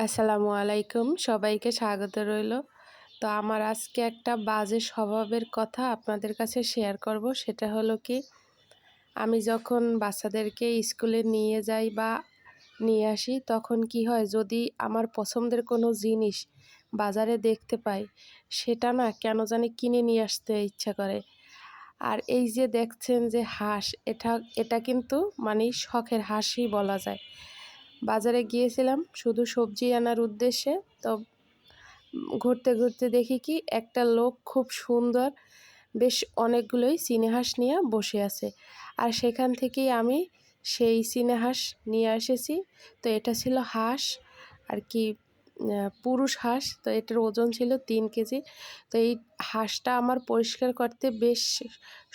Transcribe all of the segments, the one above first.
আসসালামু আলাইকুম, সবাইকে স্বাগত রইল। তো আমার আজকে একটা বাজে স্বভাবের কথা আপনাদের কাছে শেয়ার করব। সেটা হলো কি, আমি যখন বাচ্চাদেরকে স্কুলে নিয়ে যাই বা নিয়ে আসি, তখন কি হয়, যদি আমার পছন্দের কোনো জিনিস বাজারে দেখতে পাই, সেটা না কেন জানি কিনে নিয়ে আসতে ইচ্ছা করে। আর এই যে দেখছেন যে হাঁস, এটা এটা কিন্তু মানে শখের হাঁসই বলা যায়। বাজারে গিয়েছিলাম শুধু সবজি আনার উদ্দেশ্যে। তো ঘুরতে ঘুরতে দেখি কি, একটা লোক খুব সুন্দর বেশ অনেকগুলোই চীনাহাঁস নিয়ে বসে আছে। আর সেখান থেকেই আমি সেই চীনাহাঁস নিয়ে এসেছি। তো এটা ছিল হাঁস আর কি, পুরুষ হাঁস। তো এটার ওজন ছিল 3 কেজি। তো এই হাঁসটা আমার পরিষ্কার করতে বেশ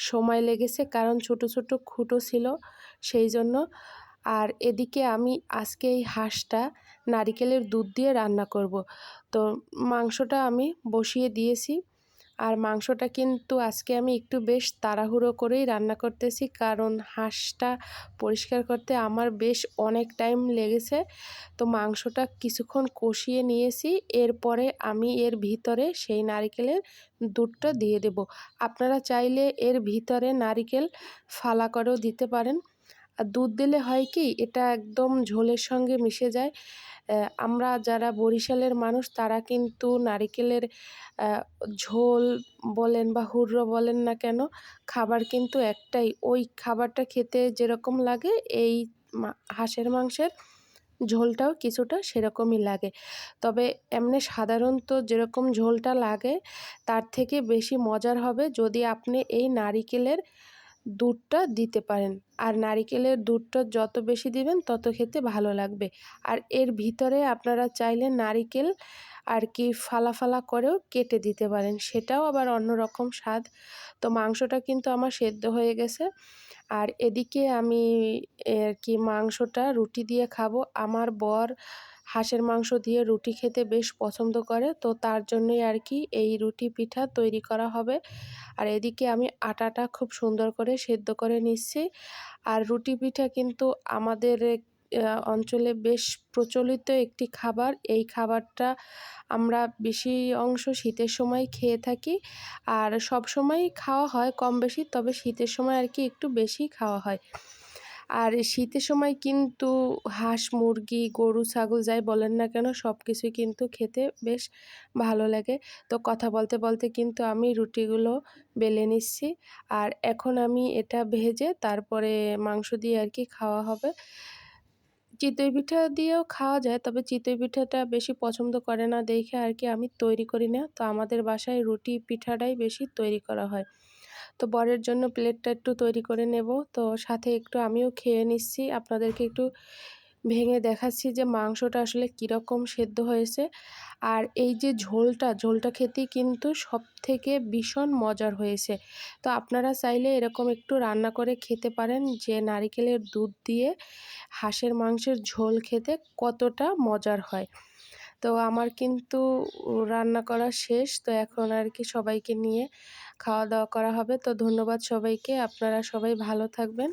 সময় লেগেছে, কারণ ছোট ছোট খুঁটো ছিল সেই জন্য। আর এদিকে আমি আজকে এই হাঁসটা নারিকেলের দুধ দিয়ে রান্না করব। তো মাংসটা আমি বসিয়ে দিয়েছি। আর মাংসটা কিন্তু আজকে আমি একটু বেশ তাড়াহুড়ো করেই রান্না করতেছি, কারণ হাঁসটা পরিষ্কার করতে আমার বেশ অনেক টাইম লেগেছে। তো মাংসটা কিছুক্ষণ কষিয়ে নিয়েছি, এরপরে আমি এর ভিতরে সেই নারিকেলের দুধটা দিয়ে দেব। আপনারা চাইলে এর ভিতরে নারিকেল ফালা করেও দিতে পারেন। আর দুধ দিলে হয় কি, এটা একদম ঝোলের সঙ্গে মিশে যায়। আমরা যারা বরিশালের মানুষ, তারা কিন্তু নারিকেলের ঝোল বলেন বা হুরো বলেন না কেন, খাবার কিন্তু একটাই। ওই খাবারটা খেতে যেরকম লাগে, এই হাঁসের মাংসের ঝোলটাও কিছুটা সেরকমই লাগে। তবে এমনি সাধারণত যেরকম ঝোলটা লাগে, তার থেকে বেশি মজার হবে যদি আপনি এই নারিকেলের দুধটা দিতে পারেন। আর নারিকেলের দুধটা যত বেশি দিবেন তত খেতে ভালো লাগবে। আর এর ভিতরে আপনারা চাইলে নারিকেল আর কি ফালা ফালা করেও কেটে দিতে পারেন, সেটাও আবার অন্যরকম স্বাদ। তো মাংসটা কিন্তু আমার সেদ্ধ হয়ে গেছে। আর এদিকে আমি আর কি মাংসটা রুটি দিয়ে খাবো। আমার বর হাঁসের মাংস দিয়ে রুটি খেতে বেশ পছন্দ করে, তো তার জন্যই আর কি এই রুটি পিঠা তৈরি করা হবে। আর এদিকে আমি আটাটা খুব সুন্দর করে সেদ্ধ করে নিচ্ছি। আর রুটি পিঠা কিন্তু আমাদের অঞ্চলে বেশ প্রচলিত একটি খাবার। এই খাবারটা আমরা বেশি অংশ শীতের সময় খেয়ে থাকি। আর সব সময়ই খাওয়া হয় কম বেশি, তবে শীতের সময় আর কি একটু বেশি খাওয়া হয়। আর শীতের সময় কিন্তু হাঁস, মুরগি, গরু, ছাগল যাই বলেন না কেন, সব কিছুই কিন্তু খেতে বেশ ভালো লাগে। তো কথা বলতে বলতে কিন্তু আমি রুটিগুলো বেলে নিচ্ছি। আর এখন আমি এটা ভেজে তারপরে মাংস দিয়ে আর কি খাওয়া হবে। চিতই পিঠা দিয়েও খাওয়া যায়, তবে চিতই পিঠাটা বেশি পছন্দ করে না দেখে আর কি আমি তৈরি করি না। তো আমাদের বাসায় রুটি পিঠাটাই বেশি তৈরি করা হয়। তো বরের জন্য প্লেটটা একটু তৈরি করে নেব। তো সাথে একটু আমিও খেয়ে নিচ্ছি, আপনাদেরকে একটু ভেঙে দেখাচ্ছি যে মাংসটা আসলে কীরকম সেদ্ধ হয়েছে। আর এই যে ঝোলটা খেতেই কিন্তু সবথেকে ভীষণ মজার হয়েছে। তো আপনারা চাইলে এরকম একটু রান্না করে খেতে পারেন, যে নারিকেলের দুধ দিয়ে হাঁসের মাংসের ঝোল খেতে কতটা মজার হয়। তো আমার কিন্তু রান্না করা শেষ। তো এখন আর কি সবাইকে নিয়ে খাওয়া দাওয়া করা হবে। তো ধন্যবাদ সবাইকে, আপনারা সবাই ভালো থাকবেন।